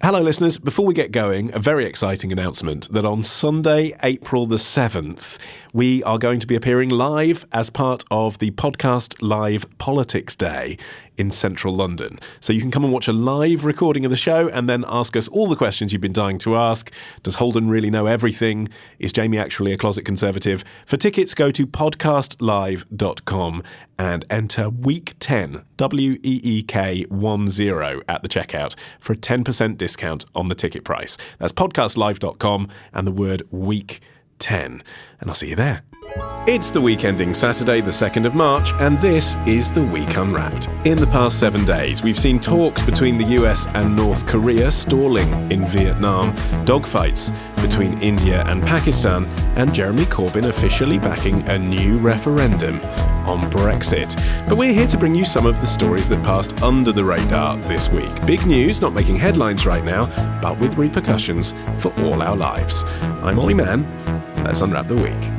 Hello, listeners. Before we get going, a very exciting announcement that on Sunday, April the 7th, we are going to be appearing live as part of the Podcast Live Politics Day in central London. So you can come and watch a live recording of the show and then ask us all the questions you've been dying to ask. Does Holden really know everything? Is Jamie actually a closet conservative? For tickets, go to podcastlive.com and enter Week 10, WEEK 10 at the checkout for a 10% discount on the ticket price. That's podcastlive.com and the word Week 10. And I'll see you there. It's the week ending Saturday, the 2nd of March, and this is The Week Unwrapped. In the past 7 days, we've seen talks between the US and North Korea stalling in Vietnam, dogfights between India and Pakistan, and Jeremy Corbyn officially backing a new referendum on Brexit. But we're here to bring you some of the stories that passed under the radar this week. Big news, not making headlines right now, but with repercussions for all our lives. I'm Olly Mann. Let's unwrap the week.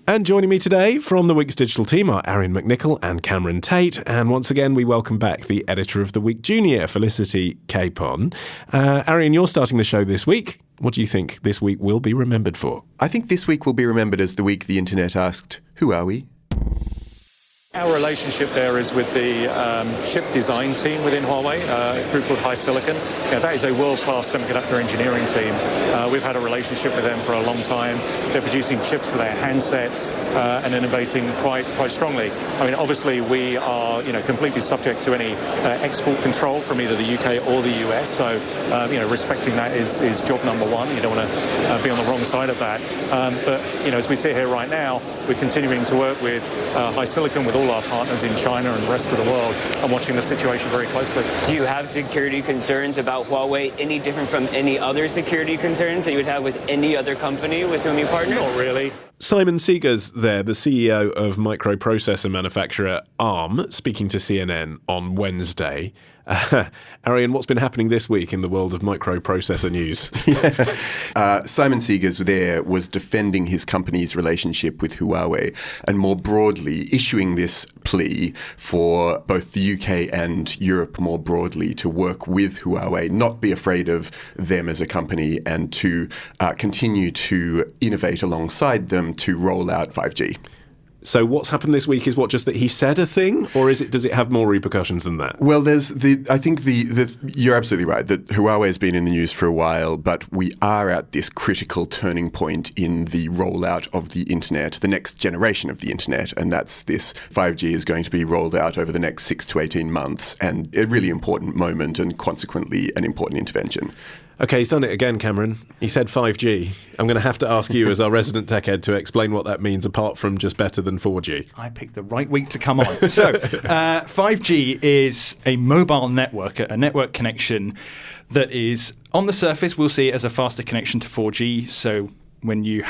And joining me today from the Week's digital team are Arion McNicoll and Cameron Tait. And once again, we welcome back the editor of the Week Junior, Felicity Capon. Arion, you're starting the show this week. What do you think this week will be remembered for? I think this week will be remembered as the week the internet asked, who are we? Our relationship there is with the chip design team within Huawei, a group called HiSilicon. That is a world-class semiconductor engineering team. We've had a relationship with them for a long time. They're producing chips for their handsets and innovating quite strongly. I mean, obviously, we are completely subject to any export control from either the UK or the US. So, respecting that is job number one. You don't want to be on the wrong side of that. But as we sit here right now, we're continuing to work with HiSilicon, with all our partners in China and the rest of the world, and watching the situation very closely. Do you have security concerns about Huawei any different from any other security concerns that you would have with any other company with whom you partner? Not really. Simon Seegers there, the CEO of microprocessor manufacturer ARM, speaking to CNN on Wednesday. Arion, what's been happening this week in the world of microprocessor news? Simon Seegers there was defending his company's relationship with Huawei and more broadly issuing this plea for both the UK and Europe more broadly to work with Huawei, not be afraid of them as a company, and to continue to innovate alongside them to roll out 5G. So what's happened this week is just that he said a thing, or does it have more repercussions than that? Well, I think you're absolutely right that Huawei has been in the news for a while, but we are at this critical turning point in the rollout of the internet, the next generation of the internet, and that's this 5G is going to be rolled out over the next 6 to 18 months, and a really important moment and consequently an important intervention. Okay, he's done it again, Cameron. He said 5G. I'm going to have to ask you as our resident tech head to explain what that means apart from just better than 4G. I picked the right week to come on. So 5G is a mobile network, a network connection that is, on the surface, we'll see it as a faster connection to 4G. So when you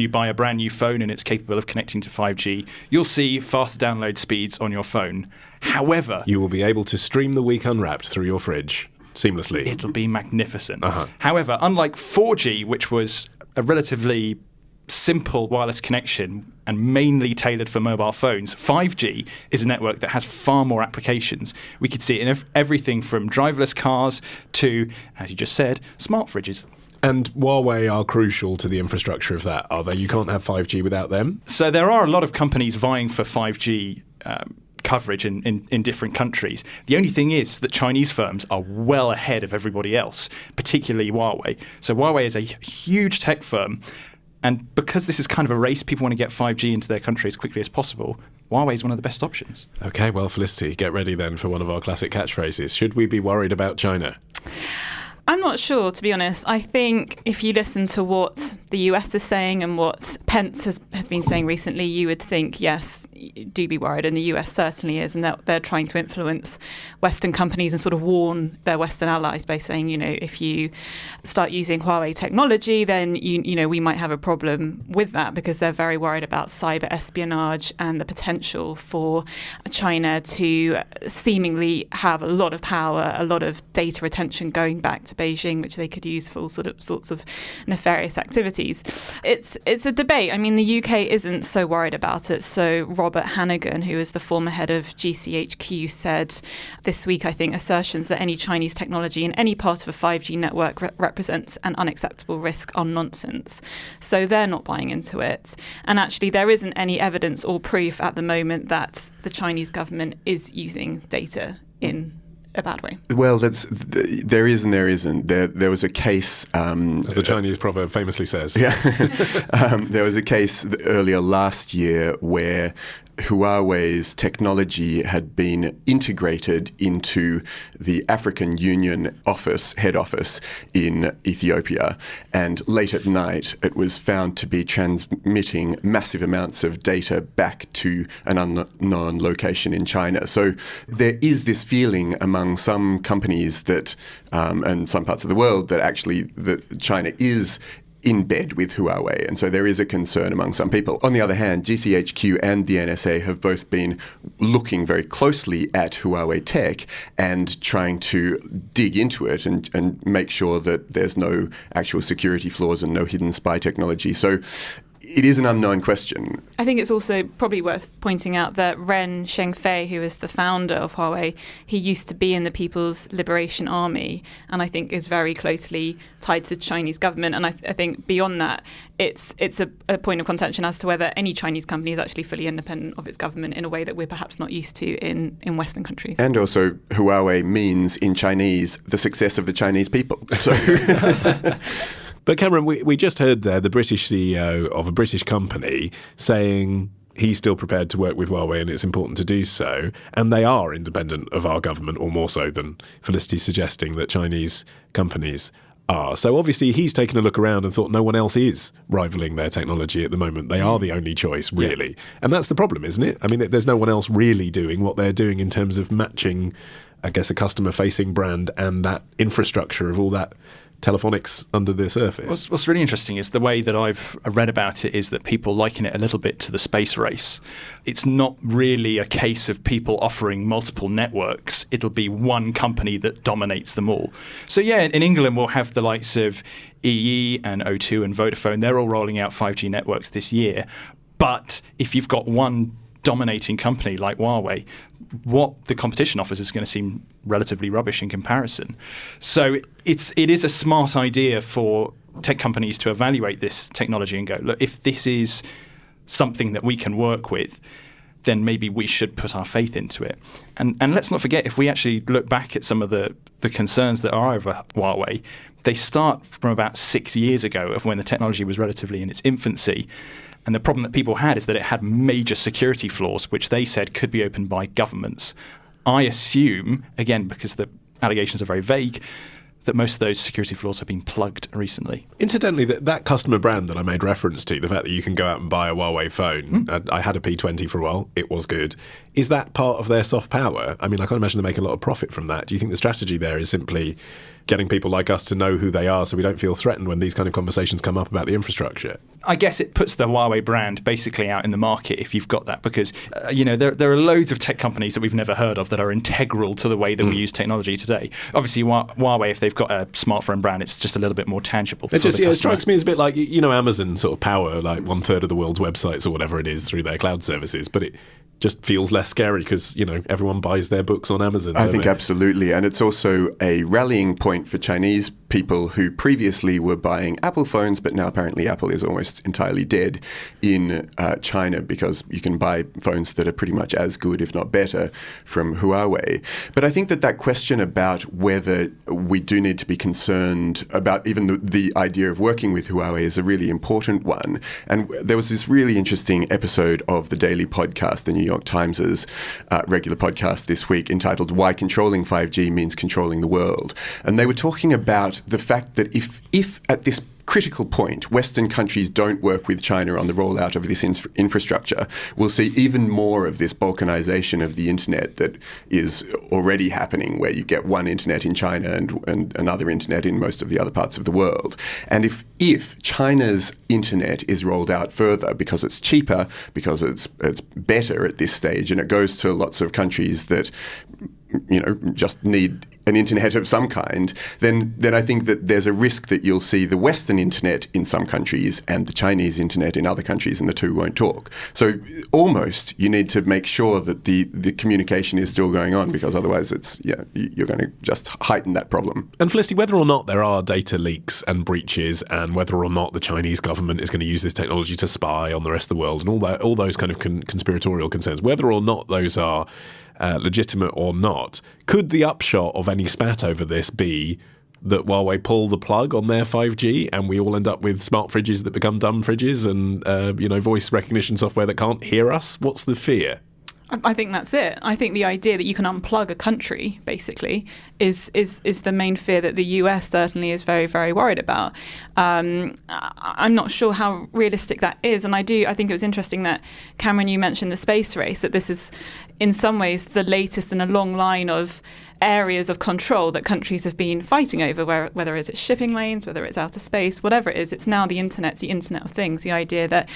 buy a brand new phone and it's capable of connecting to 5G, you'll see faster download speeds on your phone. However, you will be able to stream the Week Unwrapped through your fridge seamlessly. It'll be magnificent. Uh-huh. However, unlike 4G, which was a relatively simple wireless connection and mainly tailored for mobile phones, 5G is a network that has far more applications. We could see it in everything from driverless cars to, as you just said, smart fridges. And Huawei are crucial to the infrastructure of that, are they? You can't have 5G without them? So there are a lot of companies vying for 5G coverage in different countries. The only thing is that Chinese firms are well ahead of everybody else, particularly Huawei. So Huawei is a huge tech firm, and because this is kind of a race, people want to get 5G into their country as quickly as possible. Huawei is one of the best options. Okay, well, Felicity, get ready then for one of our classic catchphrases. Should we be worried about China? I'm not sure, to be honest. I think if you listen to what the US is saying and what Pence has been saying recently, you would think, yes, do be worried. And the US certainly is. And they're trying to influence Western companies and sort of warn their Western allies by saying, if you start using Huawei technology, then, we might have a problem with that, because they're very worried about cyber espionage and the potential for China to seemingly have a lot of power, a lot of data retention going back to Beijing, which they could use for all sorts of nefarious activities. It's a debate. I mean, the UK isn't so worried about it. So Rob Robert Hannigan, who is the former head of GCHQ, said this week, I think, assertions that any Chinese technology in any part of a 5G network represents an unacceptable risk are nonsense. So they're not buying into it. And actually, there isn't any evidence or proof at the moment that the Chinese government is using data in a bad way. Well, there is and there isn't. There was a case... as the Chinese proverb famously says. Yeah. There was a case earlier last year where Huawei's technology had been integrated into the African Union head office in Ethiopia, and late at night it was found to be transmitting massive amounts of data back to an unknown location in China. So there is this feeling among some companies that, and some parts of the world, that China is in bed with Huawei, and so there is a concern among some people. On the other hand, GCHQ and the NSA have both been looking very closely at Huawei tech and trying to dig into it and make sure that there's no actual security flaws and no hidden spy technology. So it is an unknown question. I think it's also probably worth pointing out that Ren Zhengfei, who is the founder of Huawei, he used to be in the People's Liberation Army, and I think is very closely tied to the Chinese government. And I think beyond that, it's a point of contention as to whether any Chinese company is actually fully independent of its government in a way that we're perhaps not used to in Western countries. And also, Huawei means in Chinese the success of the Chinese people. So. But Cameron, we just heard there the British CEO of a British company saying he's still prepared to work with Huawei and it's important to do so. And they are independent of our government, or more so than Felicity suggesting that Chinese companies are. So obviously he's taken a look around and thought no one else is rivaling their technology at the moment. They are the only choice, really. Yeah. And that's the problem, isn't it? I mean, there's no one else really doing what they're doing in terms of matching, I guess, a customer-facing brand and that infrastructure of all that telephonics under the surface. What's really interesting is the way that I've read about it is that people liken it a little bit to the space race. It's not really a case of people offering multiple networks. It'll be one company that dominates them all. So yeah, in England we'll have the likes of EE and O2 and Vodafone. They're all rolling out 5G networks this year. But if you've got one dominating company like Huawei, what the competition offers is going to seem relatively rubbish in comparison. So it is a smart idea for tech companies to evaluate this technology and go, look, if this is something that we can work with, then maybe we should put our faith into it. And let's not forget, if we actually look back at some of the concerns that are over Huawei, they start from about 6 years ago of when the technology was relatively in its infancy. And the problem that people had is that it had major security flaws, which they said could be opened by governments. I assume, again, because the allegations are very vague, that most of those security flaws have been plugged recently. Incidentally, that customer brand that I made reference to, the fact that you can go out and buy a Huawei phone, I had a P20 for a while, it was good. Is that part of their soft power? I mean, I can't imagine they make a lot of profit from that. Do you think the strategy there is simply getting people like us to know who they are so we don't feel threatened when these kind of conversations come up about the infrastructure? I guess it puts the Huawei brand basically out in the market if you've got that, because there are loads of tech companies that we've never heard of that are integral to the way that we use technology today. Obviously, Huawei, if they've got a smartphone brand, it's just a little bit more tangible. It strikes me as a bit like, Amazon sort of power like 1/3 of the world's websites or whatever it is through their cloud services, but it just feels less scary because, everyone buys their books on Amazon. I think absolutely. And it's also a rallying point for Chinese people who previously were buying Apple phones, but now apparently Apple is almost entirely dead in China because you can buy phones that are pretty much as good, if not better, from Huawei. But I think that question about whether we do need to be concerned about even the idea of working with Huawei is a really important one. And there was this really interesting episode of the Daily Podcast, the New York Times' regular podcast this week, entitled Why Controlling 5G Means Controlling the World. And they were talking about the fact that if at this critical point Western countries don't work with China on the rollout of this infrastructure, we'll see even more of this balkanization of the internet that is already happening, where you get one internet in China and another internet in most of the other parts of the world. And if China's internet is rolled out further because it's cheaper, because it's better at this stage, and it goes to lots of countries that just need an internet of some kind, then I think that there's a risk that you'll see the Western internet in some countries and the Chinese internet in other countries, and the two won't talk. So almost you need to make sure that the communication is still going on, because otherwise you're going to just heighten that problem. And Felicity, whether or not there are data leaks and breaches, and whether or not the Chinese government is going to use this technology to spy on the rest of the world, and all those kind of conspiratorial concerns, whether or not those are legitimate or not, could the upshot of any spat over this be that Huawei pull the plug on their 5G and we all end up with smart fridges that become dumb fridges and voice recognition software that can't hear us? What's the fear? I think that's it. I think the idea that you can unplug a country, basically, is the main fear that the US certainly is very, very worried about. I'm not sure how realistic that is. And I think it was interesting that, Cameron, you mentioned the space race, that this is in some ways the latest in a long line of areas of control that countries have been fighting over, whether it's shipping lanes, whether it's outer space, whatever it is. It's now the Internet of Things, the idea that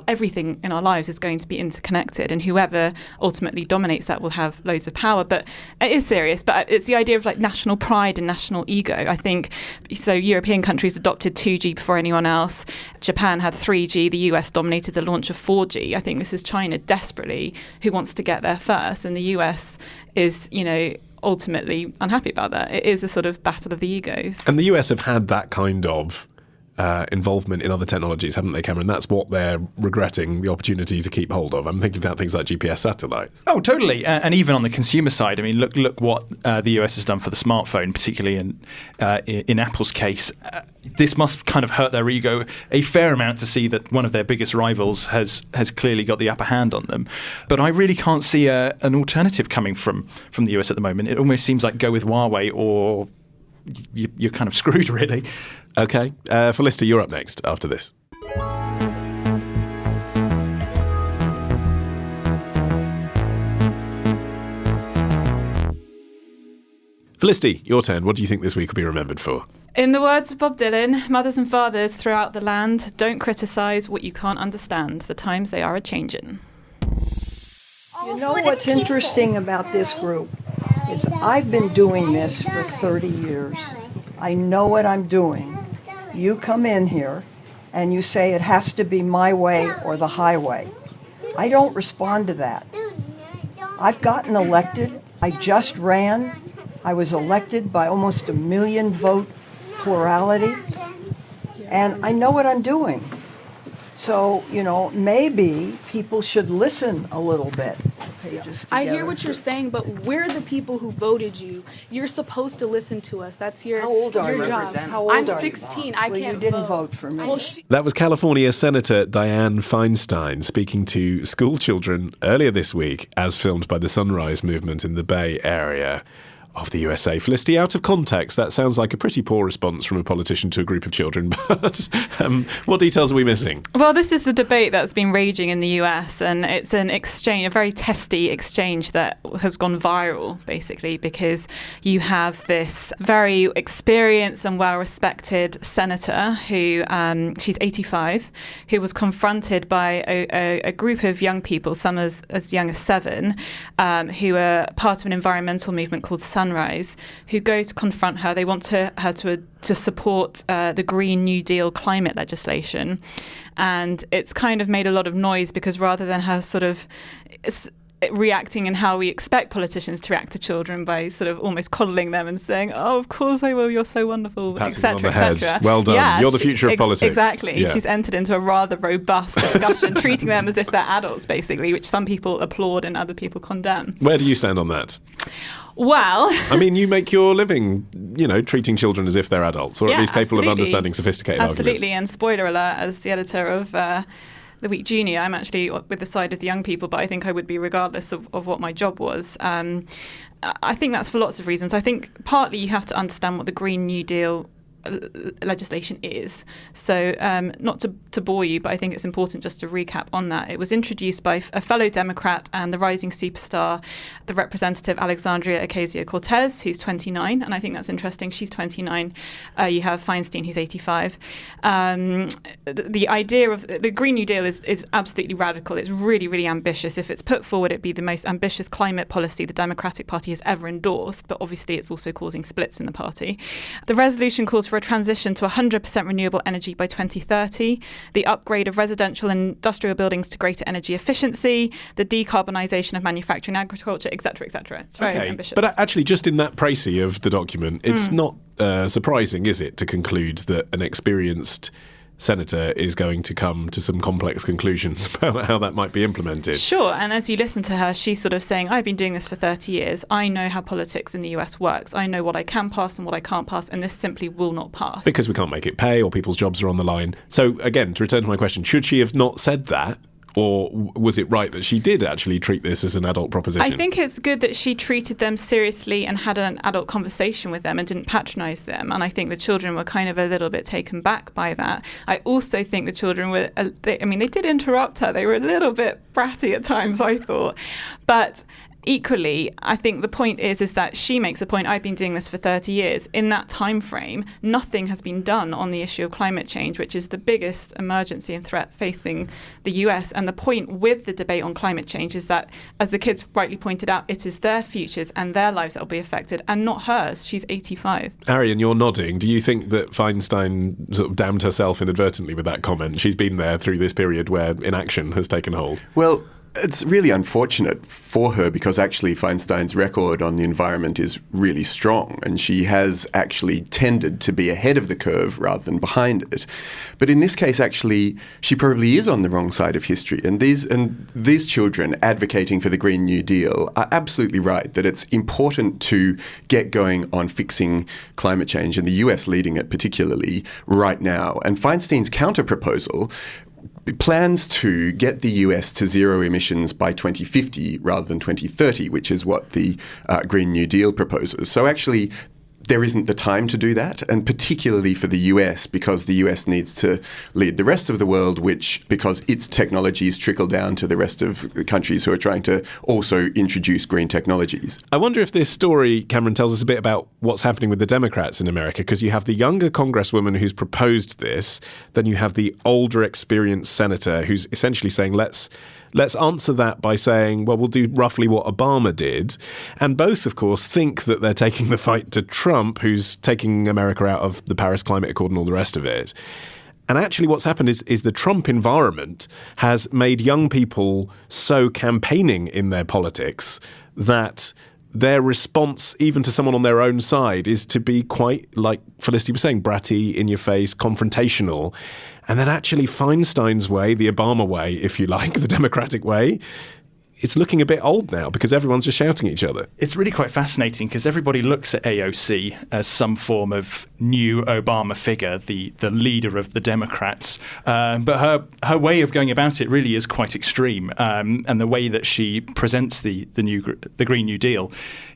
everything in our lives is going to be interconnected, and whoever ultimately dominates that will have loads of power. But it is serious, but it's the idea of like national pride and national ego. I think so. European countries adopted 2G before anyone else. Japan had 3G. The US dominated the launch of 4G. I think this is China desperately who wants to get there first, and the US is, ultimately unhappy about that. It is a sort of battle of the egos. And the US have had that kind of involvement in other technologies, haven't they, Cameron? That's what they're regretting the opportunity to keep hold of. I'm thinking about things like GPS satellites. Oh, totally. And even on the consumer side, I mean, look what the US has done for the smartphone, particularly in Apple's case. This must kind of hurt their ego a fair amount to see that one of their biggest rivals has clearly got the upper hand on them. But I really can't see an alternative coming from the US at the moment. It almost seems like go with Huawei or you're kind of screwed, really. Okay. Felicity, you're up next after this. Felicity, your turn. What do you think this week will be remembered for? In the words of Bob Dylan, mothers and fathers throughout the land, don't criticise what you can't understand. The times they are a-changin'. You know what's interesting about this group is I've been doing this for 30 years. I know what I'm doing. You come in here and you say it has to be my way or the highway. I don't respond to that. I've gotten elected. I just ran. I was elected by almost 1 million vote plurality. And I know what I'm doing. So, maybe people should listen a little bit. I hear what you're saying, but we're the people who voted you. You're supposed to listen to us. That's your How old are you? job. How old I'm are 16. I well, can't you didn't vote for me. That was California Senator Dianne Feinstein speaking to school children earlier this week, as filmed by the Sunrise Movement in the Bay Area of the USA. Felicity, out of context, that sounds like a pretty poor response from a politician to a group of children, but what details are we missing? Well, this is the debate that's been raging in the US, and it's an exchange, a very testy exchange that has gone viral, basically, because you have this very experienced and well-respected senator who, she's 85, who was confronted by a group of young people, some as young as 7, who are part of an environmental movement called Sunrise, who go to confront her. They want her to support the Green New Deal climate legislation. And it's kind of made a lot of noise because rather than her sort of reacting in how we expect politicians to react to children by sort of almost coddling them and saying, "Oh, of course I will, you're so wonderful," etc., etc. Well done. Yeah, you're the future of politics. Exactly. Yeah. She's entered into a rather robust discussion, treating them as if they're adults, basically, which some people applaud and other people condemn. Where do you stand on that? Well, I mean, you make your living, treating children as if they're adults, or at least capable of understanding sophisticated arguments. Absolutely. And spoiler alert, as the editor of The Week Junior, I'm actually with the side of the young people, but I think I would be regardless of what my job was. I think that's for lots of reasons. I think partly you have to understand what the Green New Deal legislation is. So not to bore you, but I think it's important just to recap on that. It was introduced by a fellow Democrat and the rising superstar, the Representative Alexandria Ocasio-Cortez, who's 29, and I think that's interesting. She's 29. You have Feinstein, who's 85. The idea of the Green New Deal is absolutely radical. It's really, really ambitious. If it's put forward, it'd be the most ambitious climate policy the Democratic Party has ever endorsed, but obviously it's also causing splits in the party. The resolution calls for a transition to 100% renewable energy by 2030, the upgrade of residential and industrial buildings to greater energy efficiency, the decarbonisation of manufacturing and agriculture, etc., etc. It's very ambitious. But actually, just in that précis of the document, it's not surprising, is it, to conclude that an experienced senator is going to come to some complex conclusions about how that might be implemented. Sure, and as you listen to her, she's sort of saying, I've been doing this for 30 years. I know how politics in the US works. I know what I can pass and what I can't pass, and this simply will not pass. Because we can't make it pay or people's jobs are on the line. So again, to return to my question, should she have not said that? Or was it right that she did actually treat this as an adult proposition? I think it's good that she treated them seriously and had an adult conversation with them and didn't patronise them. And I think the children were kind of a little bit taken back by that. I also think the children were, they did interrupt her. They were a little bit bratty at times, I thought. But equally, I think the point is that she makes a point, I've been doing this for 30 years. In that time frame, nothing has been done on the issue of climate change, which is the biggest emergency and threat facing the US. And the point with the debate on climate change is that, as the kids rightly pointed out, it is their futures and their lives that will be affected and not hers. She's 85. Arion, you're nodding. Do you think that Feinstein sort of damned herself inadvertently with that comment? She's been there through this period where inaction has taken hold. Well, it's really unfortunate for her because actually Feinstein's record on the environment is really strong and she has actually tended to be ahead of the curve rather than behind it. But in this case, actually, she probably is on the wrong side of history. And these children advocating for the Green New Deal are absolutely right that it's important to get going on fixing climate change, and the US leading it particularly right now. And Feinstein's counter-proposal plans to get the US to zero emissions by 2050 rather than 2030, which is what the Green New Deal proposes. So actually, there isn't the time to do that, and particularly for the US, because the US needs to lead the rest of the world, because its technologies trickle down to the rest of the countries who are trying to also introduce green technologies. I wonder if this story, Cameron, tells us a bit about what's happening with the Democrats in America, because you have the younger congresswoman who's proposed this, then you have the older, experienced senator who's essentially saying, let's answer that by saying, well, we'll do roughly what Obama did. And both, of course, think that they're taking the fight to Trump, who's taking America out of the Paris Climate Accord and all the rest of it. And actually what's happened is the Trump environment has made young people so campaigning in their politics that their response, even to someone on their own side, is to be quite, like Felicity was saying, bratty, in your face, confrontational. And then actually Feinstein's way, the Obama way, if you like, the Democratic way, it's looking a bit old now because everyone's just shouting at each other. It's really quite fascinating because everybody looks at AOC as some form of new Obama figure, the leader of the Democrats. But her way of going about it really is quite extreme. And the way that she presents the Green New Deal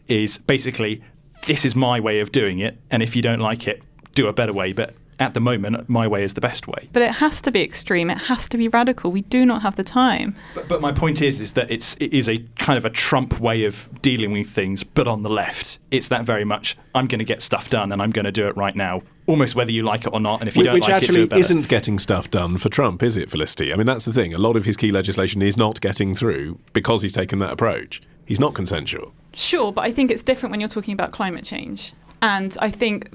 is basically, this is my way of doing it. And if you don't like it, do a better way. But at the moment, my way is the best way. But it has to be extreme. It has to be radical. We do not have the time. But my point is that it is a kind of a Trump way of dealing with things, but on the left. It's that very much, I'm going to get stuff done and I'm going to do it right now, almost whether you like it or not. And if you don't like it, do it better. Which actually isn't getting stuff done for Trump, is it, Felicity? I mean, that's the thing. A lot of his key legislation is not getting through because he's taken that approach. He's not consensual. Sure, but I think it's different when you're talking about climate change. And I think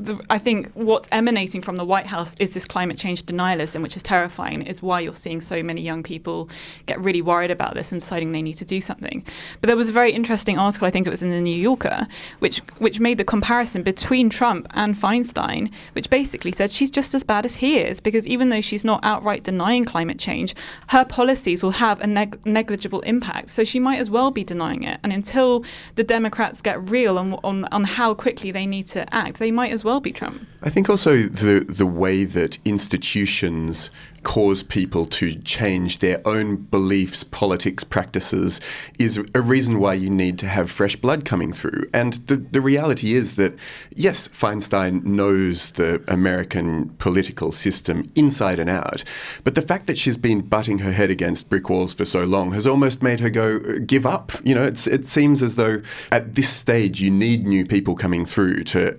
what's emanating from the White House is this climate change denialism, which is terrifying. Is why you're seeing so many young people get really worried about this and deciding they need to do something. But there was a very interesting article, I think it was in the New Yorker, which made the comparison between Trump and Feinstein, which basically said she's just as bad as he is, because even though she's not outright denying climate change, her policies will have a negligible impact. So she might as well be denying it. And until the Democrats get real on how quickly they need to to act, they might as well be Trump. I think also the way that institutions cause people to change their own beliefs, politics, practices is a reason why you need to have fresh blood coming through. And the reality is that, yes, Feinstein knows the American political system inside and out, but the fact that she's been butting her head against brick walls for so long has almost made her give up. It seems as though at this stage you need new people coming through to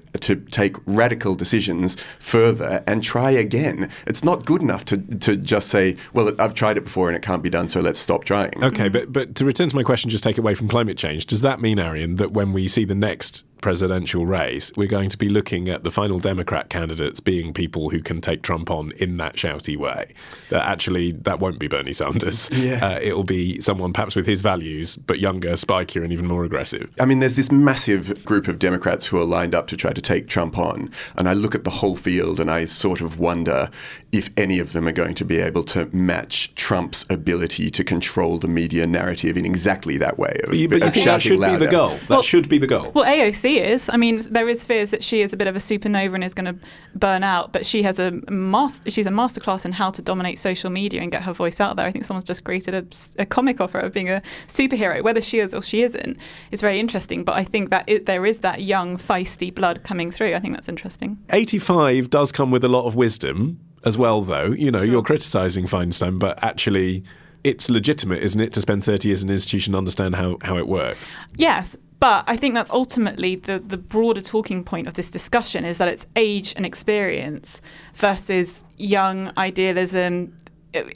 take radical decisions further and try again. It's not good enough to just say, well, I've tried it before and it can't be done, so let's stop trying. Okay, but to return to my question, just take away from climate change, does that mean, Arion, that when we see the next presidential race, we're going to be looking at the final Democrat candidates being people who can take Trump on in that shouty way? That actually, that won't be Bernie Sanders. Yeah. It'll be someone perhaps with his values, but younger, spikier, and even more aggressive. I mean, there's this massive group of Democrats who are lined up to try to take Trump on, and I look at the whole field and I sort of wonder if any of them are going to be able to match Trump's ability to control the media narrative in exactly that way. But you think that should be the goal? That should be the goal. Well, AOC is. I mean, there is fears that she is a bit of a supernova and is going to burn out, but she has she's a masterclass in how to dominate social media and get her voice out there. I think someone's just created a comic of her of being a superhero. Whether she is or she isn't is very interesting, but I think that there is that young, feisty blood coming through. I think that's interesting. 85 does come with a lot of wisdom as well, though. Sure. You're criticising Feinstein, but actually it's legitimate, isn't it, to spend 30 years in an institution and understand how it works? Yes. But I think that's ultimately the broader talking point of this discussion, is that it's age and experience versus young idealism.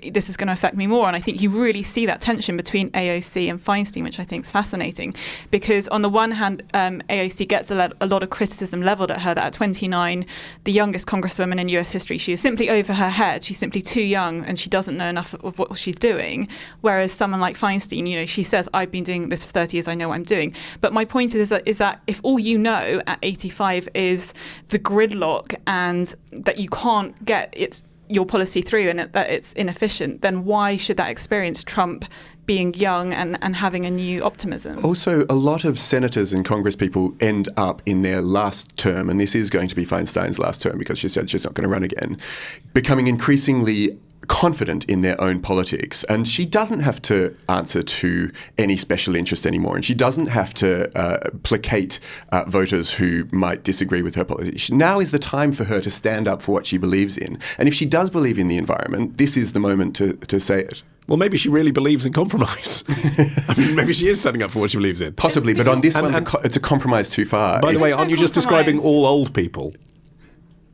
This is going to affect me more. And I think you really see that tension between AOC and Feinstein, which I think is fascinating, because on the one hand, AOC gets a lot of criticism leveled at her that at 29, the youngest congresswoman in US history, she is simply over her head. She's simply too young and she doesn't know enough of what she's doing. Whereas someone like Feinstein, she says, I've been doing this for 30 years, I know what I'm doing. But my point is that if all you know at 85 is the gridlock and that you can't get your policy through and that it's inefficient, then why should that experience trump being young and having a new optimism? Also, a lot of senators and congresspeople end up in their last term, and this is going to be Feinstein's last term because she said she's not going to run again, becoming increasingly confident in their own politics. And she doesn't have to answer to any special interest anymore. And she doesn't have to placate voters who might disagree with her politics. Now is the time for her to stand up for what she believes in. And if she does believe in the environment, this is the moment to say it. Well, maybe she really believes in compromise. I mean, maybe she is standing up for what she believes in. Possibly, but on this one, it's a compromise too far. By the way, aren't you just describing all old people?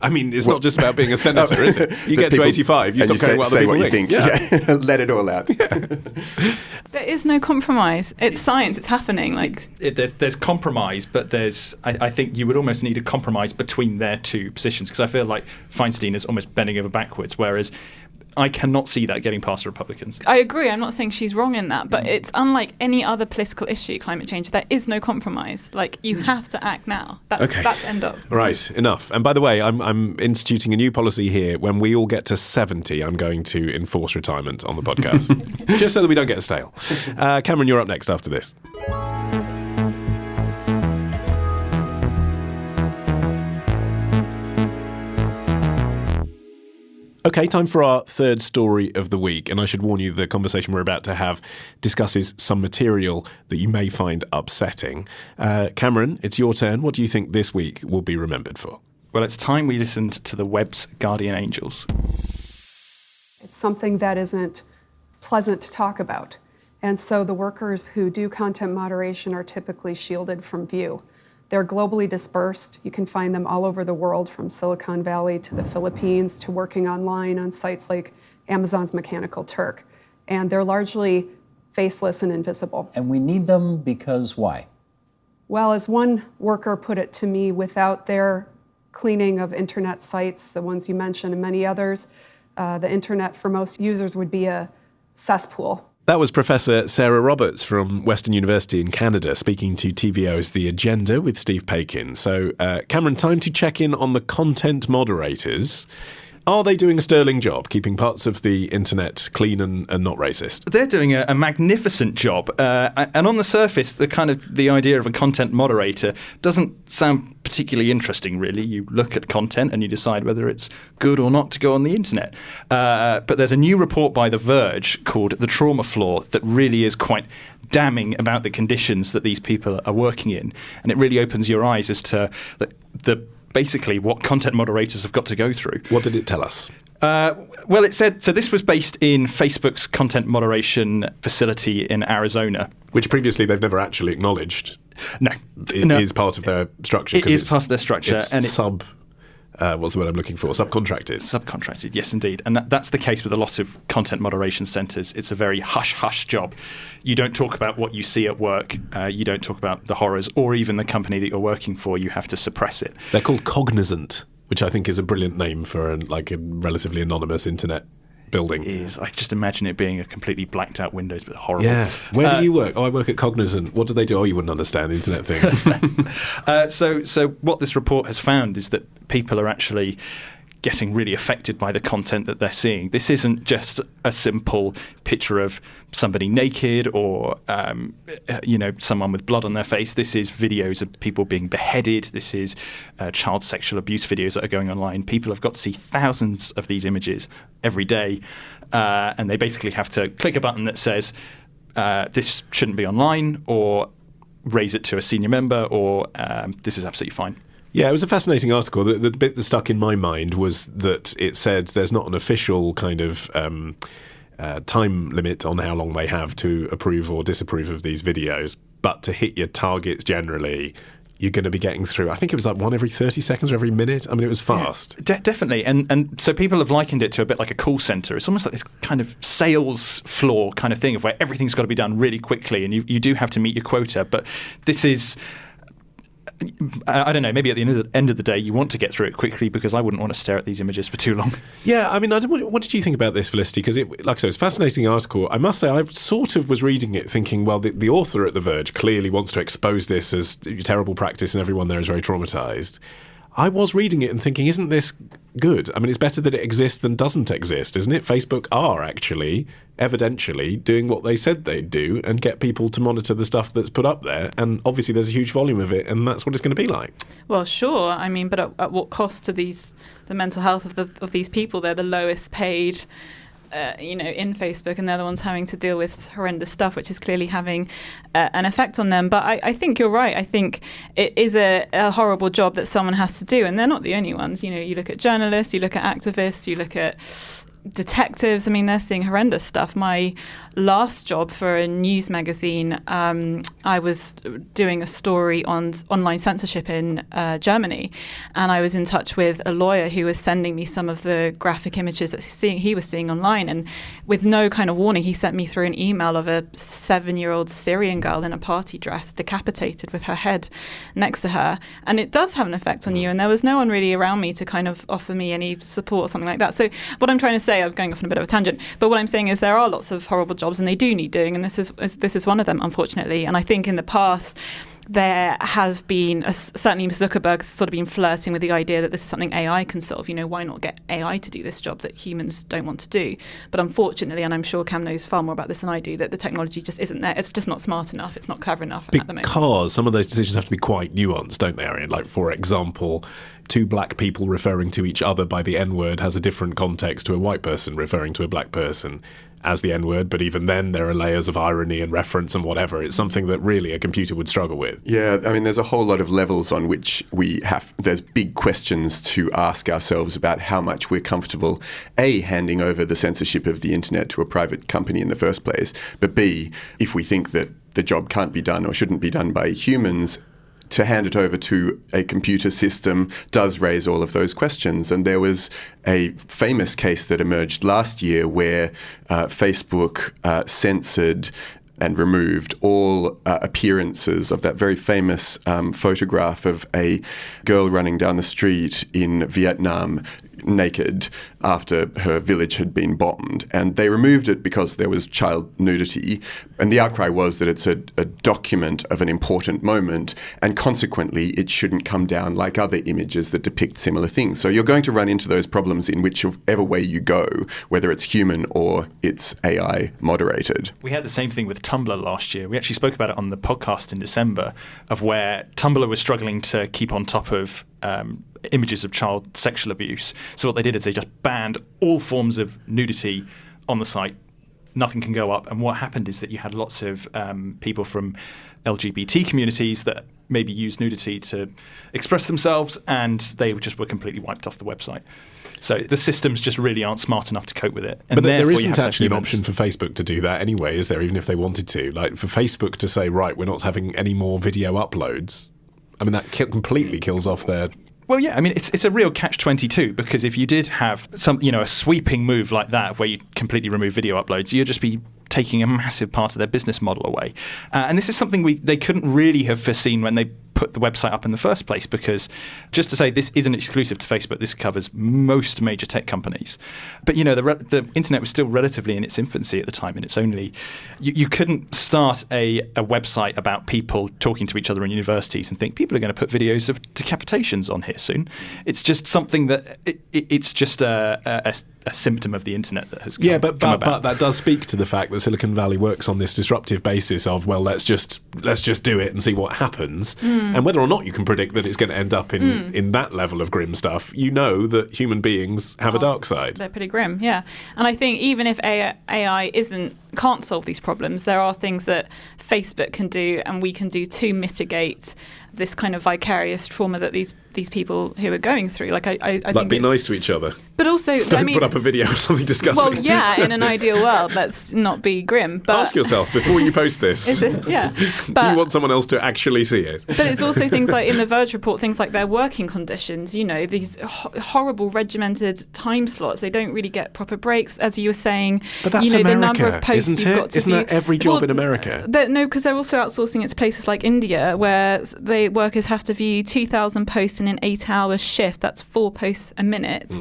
I mean, it's not just about being a senator, is it? You get to 85, you stop caring what other people think. Yeah. Let it all out. Yeah. There is no compromise. It's science. It's happening. There's compromise, but I think you would almost need a compromise between their two positions, because I feel like Feinstein is almost bending over backwards, whereas I cannot see that getting past the Republicans. I agree. I'm not saying she's wrong in that, but it's unlike any other political issue, climate change. There is no compromise. You have to act now. That's end of. Right, enough. And by the way, I'm instituting a new policy here. When we all get to 70, I'm going to enforce retirement on the podcast, just so that we don't get stale. Cameron, you're up next after this. Okay, time for our third story of the week. And I should warn you, the conversation we're about to have discusses some material that you may find upsetting. Cameron, it's your turn. What do you think this week will be remembered for? Well, it's time we listened to the web's guardian angels. It's something that isn't pleasant to talk about. And so the workers who do content moderation are typically shielded from view. They're globally dispersed. You can find them all over the world, from Silicon Valley to the Philippines to working online on sites like Amazon's Mechanical Turk. And they're largely faceless and invisible. And we need them because why? Well, as one worker put it to me, without their cleaning of internet sites, the ones you mentioned and many others, the internet for most users would be a cesspool. That was Professor Sarah Roberts from Western University in Canada speaking to TVO's The Agenda with Steve Paikin. So, Cameron, time to check in on the content moderators. Are they doing a sterling job, keeping parts of the internet clean and not racist? They're doing a magnificent job. And on the surface, the idea of a content moderator doesn't sound particularly interesting, really. You look at content and you decide whether it's good or not to go on the internet. But there's a new report by The Verge called The Trauma Flaw that really is quite damning about the conditions that these people are working in. And it really opens your eyes as to basically what content moderators have got to go through. What did it tell us? Well, it said, so this was based in Facebook's content moderation facility in Arizona. Which previously they've never actually acknowledged. No. It is part of their structure. It is part of their structure. It's what's the word I'm looking for? Subcontracted. Subcontracted, yes, indeed. And that's the case with a lot of content moderation centres. It's a very hush-hush job. You don't talk about what you see at work. You don't talk about the horrors or even the company that you're working for. You have to suppress it. They're called Cognizant, which I think is a brilliant name for a relatively anonymous internet building. It is. I just imagine it being a completely blacked out Windows, but horrible. Yeah. Where do you work? Oh, I work at Cognizant. What do they do? Oh, you wouldn't understand the internet thing. So what this report has found is that people are actually getting really affected by the content that they're seeing. This isn't just a simple picture of somebody naked or someone with blood on their face. This is videos of people being beheaded. This is child sexual abuse videos that are going online. People have got to see thousands of these images every day, and they basically have to click a button that says this shouldn't be online, or raise it to a senior member, or this is absolutely fine. Yeah, it was a fascinating article. The bit that stuck in my mind was that it said there's not an official kind of time limit on how long they have to approve or disapprove of these videos, but to hit your targets generally, you're going to be getting through, I think it was like one every 30 seconds or every minute. I mean, it was fast. Yeah, definitely. And so people have likened it to a bit like a call centre. It's almost like this kind of sales floor kind of thing of where everything's got to be done really quickly, and you do have to meet your quota. But this is... I don't know, maybe at the end of the day you want to get through it quickly, because I wouldn't want to stare at these images for too long. Yeah, I mean, what did you think about this, Felicity? Because, like I said, it's a fascinating article. I must say, I sort of was reading it thinking, well, the author at The Verge clearly wants to expose this as terrible practice and everyone there is very traumatised. I was reading it and thinking, isn't this good? I mean, it's better that it exists than doesn't exist, isn't it? Facebook are actually, evidentially, doing what they said they'd do and get people to monitor the stuff that's put up there. And obviously there's a huge volume of it, and that's what it's going to be like. Well, sure. I mean, but at what cost to the mental health of these people? They're the lowest paid in Facebook, and they're the ones having to deal with horrendous stuff, which is clearly having an effect on them. But I think you're right. I think it is a horrible job that someone has to do, and they're not the only ones. You look at journalists, you look at activists, you look at detectives. I mean, they're seeing horrendous stuff. My last job for a news magazine, I was doing a story on online censorship in Germany, and I was in touch with a lawyer who was sending me some of the graphic images that he was seeing online, and with no kind of warning, he sent me through an email of a 7-year-old Syrian girl in a party dress decapitated with her head next to her, and it does have an effect on you, and there was no one really around me to kind of offer me any support or something like that. So what I'm trying to say, I'm going off on a bit of a tangent, but what I'm saying is there are lots of horrible jobs, and they do need doing, and this is one of them, unfortunately. And I think in the past there have been, certainly Zuckerberg's sort of been flirting with the idea that this is something AI can solve. Why not get AI to do this job that humans don't want to do? But unfortunately, and I'm sure Cam knows far more about this than I do, that the technology just isn't there. It's just not smart enough. It's not clever enough at the moment. Because some of those decisions have to be quite nuanced, don't they, Arian? Like, for example, two black people referring to each other by the N-word has a different context to a white person referring to a black person as the N-word, but even then there are layers of irony and reference and whatever. It's something that really a computer would struggle with. Yeah, I mean, there's a whole lot of levels on which there's big questions to ask ourselves about how much we're comfortable, A, handing over the censorship of the internet to a private company in the first place, but B, if we think that the job can't be done or shouldn't be done by humans, to hand it over to a computer system does raise all of those questions. And there was a famous case that emerged last year where Facebook censored and removed all appearances of that very famous photograph of a girl running down the street in Vietnam naked after her village had been bombed. And they removed it because there was child nudity. And the outcry was that it's a document of an important moment, and consequently it shouldn't come down like other images that depict similar things. So you're going to run into those problems in whichever way you go, whether it's human or it's AI moderated. We had the same thing with Tumblr last year. We actually spoke about it on the podcast in December, of where Tumblr was struggling to keep on top of images of child sexual abuse. So what they did is they just banned all forms of nudity on the site. Nothing can go up. And what happened is that you had lots of people from LGBT communities that maybe used nudity to express themselves, and they just were completely wiped off the website. So the systems just really aren't smart enough to cope with it. And but there isn't actually an option for Facebook to do that anyway, is there, even if they wanted to? Like, for Facebook to say, right, we're not having any more video uploads, I mean, that completely kills off their... Well, yeah, I mean, it's a real catch-22, because if you did have a sweeping move like that where you completely remove video uploads, you'd just be taking a massive part of their business model away. And this is something they couldn't really have foreseen when they put the website up in the first place, because just to say, this isn't exclusive to Facebook, this covers most major tech companies. But the internet was still relatively in its infancy at the time, and it's only you couldn't start a website about people talking to each other in universities and think people are going to put videos of decapitations on here soon. It's just something that it's just a symptom of the internet that has come about. But that does speak to the fact that Silicon Valley works on this disruptive basis of, well, let's just do it and see what happens. And whether or not you can predict that it's going to end up in that level of grim stuff, you know that human beings have a dark side. They're pretty grim, yeah. And I think even if AI can't solve these problems, there are things that Facebook can do and we can do to mitigate this kind of vicarious trauma that these people who are going through. I think be nice to each other. But also, don't put up a video of something disgusting. Well, yeah, in an ideal world, let's not be grim. But ask yourself before you post this. Yeah. Do you want someone else to actually see it? But it's also things like in the Verge report, things like their working conditions. These horrible regimented time slots. They don't really get proper breaks, as you were saying. But that's America, the number of posts isn't you've it? got to Isn't that every job in America? No, because they're also outsourcing it to places like India, where workers have to view 2,000 posts in an 8-hour shift. That's 4 posts a minute.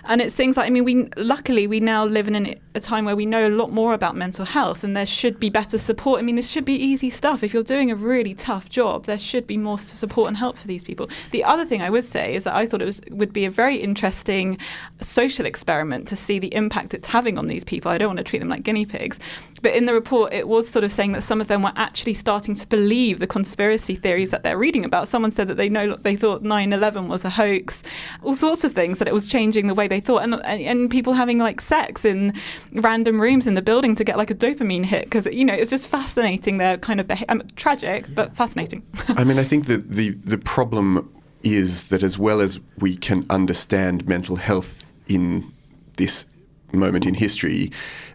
And it's things like, luckily we now live in a time where we know a lot more about mental health, and there should be better support. This should be easy stuff. If you're doing a really tough job, there should be more support and help for these people. The other thing I would say is that I thought would be a very interesting social experiment to see the impact it's having on these people. I don't want to treat them like guinea pigs. But in the report, it was sort of saying that some of them were actually starting to believe the conspiracy theories that they're reading about. Someone said that they thought 9/11 was a hoax, all sorts of things, that it was changing the way they thought, and people having sex in random rooms in the building to get a dopamine hit, because it's just fascinating. Their kind of tragic, but fascinating. I think that the problem is that as well as we can understand mental health in this moment in history,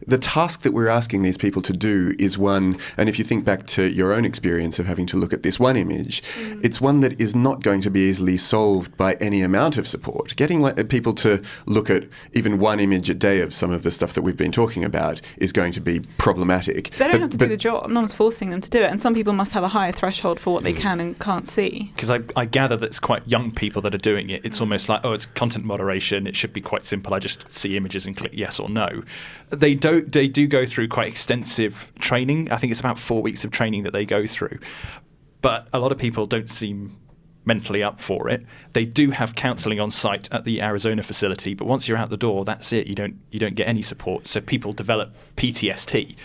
the task that we're asking these people to do is one, and if you think back to your own experience of having to look at this one image, it's one that is not going to be easily solved by any amount of support. Getting people to look at even one image a day of some of the stuff that we've been talking about is going to be problematic. They don't have to do the job. No one's forcing them to do it, and some people must have a higher threshold for what they can and can't see. Because I gather that it's quite young people that are doing it. It's almost like, it's content moderation. It should be quite simple. I just see images and click yes or no. They do go through quite extensive training. I think it's about 4 weeks of training that they go through. But a lot of people don't seem mentally up for it. They do have counselling on site at the Arizona facility, but once you're out the door, that's it. You don't get any support. So people develop PTSD.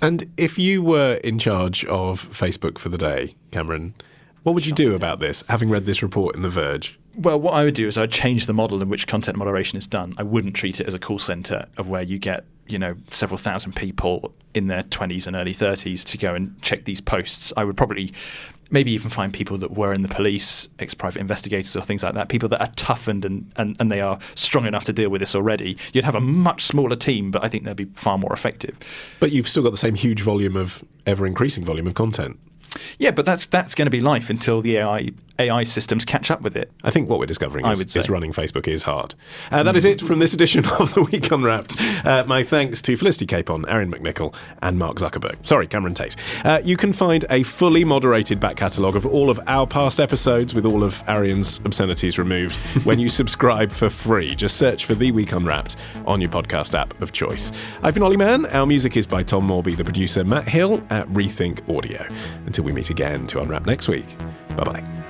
And if you were in charge of Facebook for the day, Cameron, what would you do about this, having read this report in The Verge? Well, what I would do is I'd change the model in which content moderation is done. I wouldn't treat it as a call centre of where you get, several thousand people in their 20s and early 30s to go and check these posts. I would probably maybe even find people that were in the police, ex-private investigators or things like that, people that are toughened and they are strong enough to deal with this already. You'd have a much smaller team, but I think they'd be far more effective. But you've still got the same huge volume of ever-increasing volume of content. Yeah, but that's going to be life until the AI AI systems catch up with it. I think what we're discovering I would say. is running Facebook is hard. That is it from this edition of The Week Unwrapped. My thanks to Felicity Capon, Arion McNicoll and Mark Zuckerberg. Sorry, Cameron Tait. You can find a fully moderated back catalogue of all of our past episodes with all of Arion's obscenities removed when you subscribe for free. Just search for The Week Unwrapped on your podcast app of choice. I've been Olly Mann. Our music is by Tom Morby, the producer Matt Hill at Rethink Audio. Until we meet again to unwrap next week. Bye-bye.